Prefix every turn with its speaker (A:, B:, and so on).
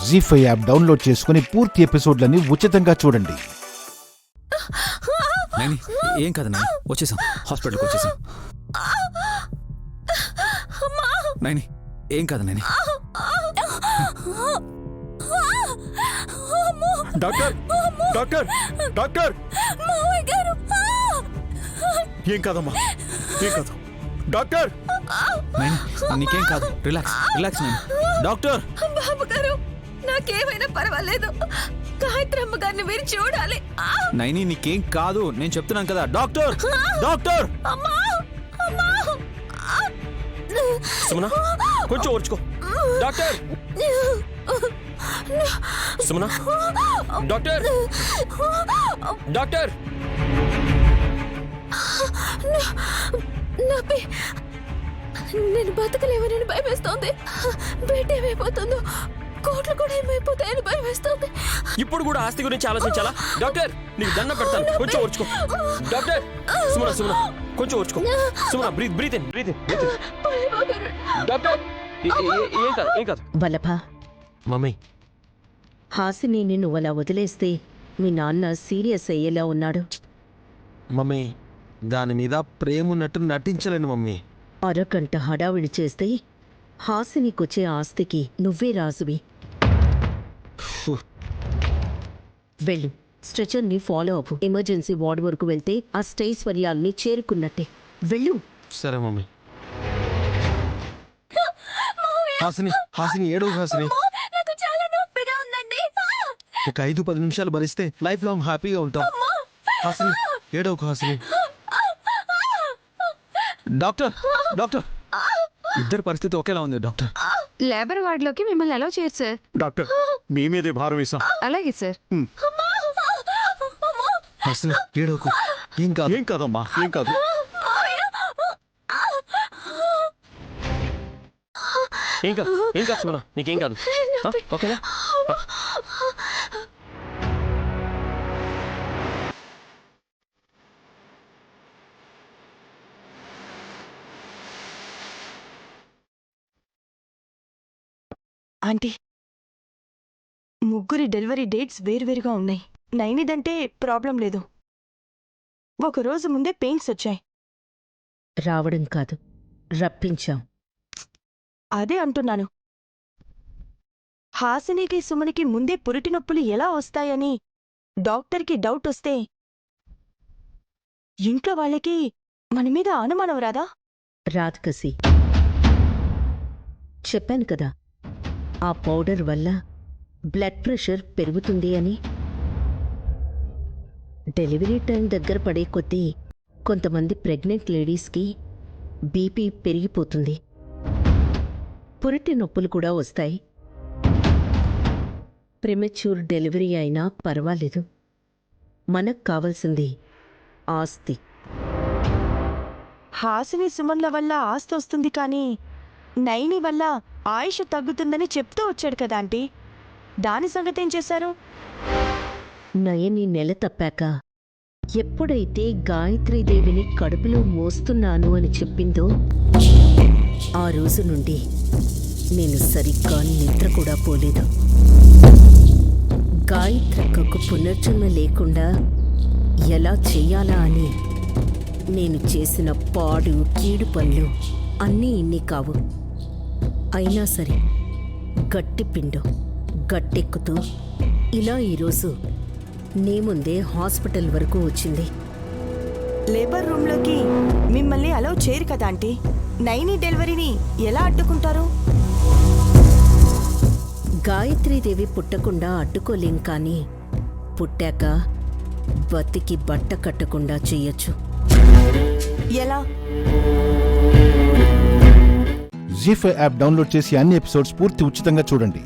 A: జీ5 app download చేసుకుని పూర్తి ఎపిసోడ్లని ఉచితంగా చూడండి.
B: నైని ఏం కాదు నైని, వచ్చేసాం, హాస్పిటల్కి వచ్చేసాం. నైని ఏం కాదు నైని.
C: డాక్టర్ డాక్టర్ డాక్టర్ ఏం కాదమ్మా, ఏం కాదు డాక్టర్.
B: నైని నీకేం కాదు, రిలాక్స్ రిలాక్స్ నైని. డాక్టర్
D: బాబు గారు, నాకేమైనా పర్వాలేదు, గాయత్రమ్మ గారిని మీరు చూడాలి.
B: నైని నీకేం కాదు, నేను చెప్తున్నాను కదా. డాక్టర్ డాక్టర్
D: అమ్మా అమ్మా.
C: సుమనా కొంచెం ఓర్చుకో. Doctor Sumana, doctor doctor.
D: నేను బతకలేవనని భయం వేస్తోంది. బయట ఏమైపోతుందో, కోట్లు కూడా ఏమైపోతాయని భయం వేస్తోంది.
C: ఇప్పుడు కూడా ఆస్తి గురించి ఆలోచించాలా? డాక్టర్ నీకు దండం పెడతాను, కొంచెం ఓర్చుకో. డాక్టర్ సుమనా సుమనా కొంచెం ఓర్చుకో. Sumana breathe breathe in breathe in. Doctor ఏం కాదు, ఏం కాదు.
E: వల్లభ,
C: మమ్మీ
E: హాసిని నువ్వు అలా వదిలేస్తే మీ నాన్న సీరియస్ అయ్యేలా ఉన్నాడు.
F: మమ్మీ దాని మీద ప్రేమ ఉన్నట్టు నటించలేను మమ్మీ.
E: అరగంట హడావిడి చేస్తే హాసినికొచ్చే ఆస్తికి నువ్వే రాజువి. వెళ్ళు, స్ట్రెచర్ని ఫాలో అవ్వు. ఎమర్జెన్సీ వార్డు వరకు వెళ్తే ఆ స్టైశ్వర్యాల్ని చేరుకున్నట్టే. వెళ్ళు.
F: సరే మమ్మీ. హాసిని హాసిని ఏడవు హాసిని.
D: నాకు చాలా నొప్పిగా ఉందండి.
F: ఒక 5-10 నిమిషాలు భరిస్తే లైఫ్ లాంగ్ హ్యాపీగా ఉంటాం. హాసిని ఏడవు హాసిని. డాక్టర్ డాక్టర్ ఇద్దరు పరిస్థితి ఒకేలా ఉంది డాక్టర్.
G: లేబర్ వార్డులోకి మిమ్మల్ని అలౌ చేయరు సార్.
C: డాక్టర్ మీ మీదే భారం వేసాం.
G: అలాగే సార్.
F: హాసిని ఏడవకు, ఏం కాదు.
C: ఏం కాదమ్మా, ఏం కాదు. ఏం కాదు, ఏం కాదు సుమనా, నీకేం కాదు. ఓకేనా?
H: ఆంటీ, ముగ్గురి డెలివరీ డేట్స్ వేరువేరుగా ఉన్నాయి. నైనిదంటే ప్రాబ్లం లేదు. ఒకరోజు ముందే పెయిన్స్ వచ్చాయి.
E: రావడం కాదు, రప్పించాం.
H: అదే అంటున్నాను. హాసినికి సుమనికి ముందే పురిటి నొప్పులు ఎలా వస్తాయని డాక్టర్కి డౌట్ వస్తే ఇంట్లో వాళ్ళకి మన మీద అనుమానం రాదా?
E: రాధకసి, చెప్పాను కదా, ఆ పౌడర్ వల్ల బ్లడ్ ప్రెషర్ పెరుగుతుంది అని. డెలివరీ టైం దగ్గర పడే కొద్దీ కొంతమంది ప్రెగ్నెంట్ లేడీస్కి బీపీ పెరిగిపోతుంది, పురిటి నొప్పులు కూడా వస్తాయి. ప్రిమెచ్యూర్ డెలివరీ అయినా పర్వాలేదు, మనకు కావాల్సింది ఆస్తి.
H: హాసిని సుమన్ల వల్ల ఆస్తి వస్తుంది కానీ నైని వల్ల ఆయుష్ తగ్గుతుందని చెప్తూ వచ్చాడు కదా ఆంటీ, దాని సంగతేం చేశారు?
E: నయని నెల తప్పాక ఎప్పుడైతే గాయత్రీదేవిని కడుపులో మోస్తున్నాను అని చెప్పిందో ఆ రోజు నుండి నేను సరిగ్గా నిద్ర కూడా పోలేదు. గాయత్రక్కకు పునర్జన్మ లేకుండా ఎలా చెయ్యాలా అని నేను చేసిన పాడు కీడు పనులు అన్నీ ఇన్ని కావు. అయినా సరే గట్టి పిండం గట్టెక్కుతూ ఇలా ఈరోజు నీ ముందే హాస్పిటల్ వరకు వచ్చింది.
H: లేబర్ రూమ్లోకి మిమ్మల్ని అలౌ చేయరు కదా ఆంటీ, నైని డెలివరీని ఎలా అడ్డుకుంటారు?
E: గాయత్రీదేవి పుట్టకుండా అడ్డుకోలేం కానీ పుట్టాక బతికి బట్ట కట్టకుండా చెయ్యొచ్చు.
H: ఎలా?
A: జీ5 యాప్ డౌన్లోడ్ చేసి అన్ని ఎపిసోడ్స్ పూర్తి ఉచితంగా చూడండి.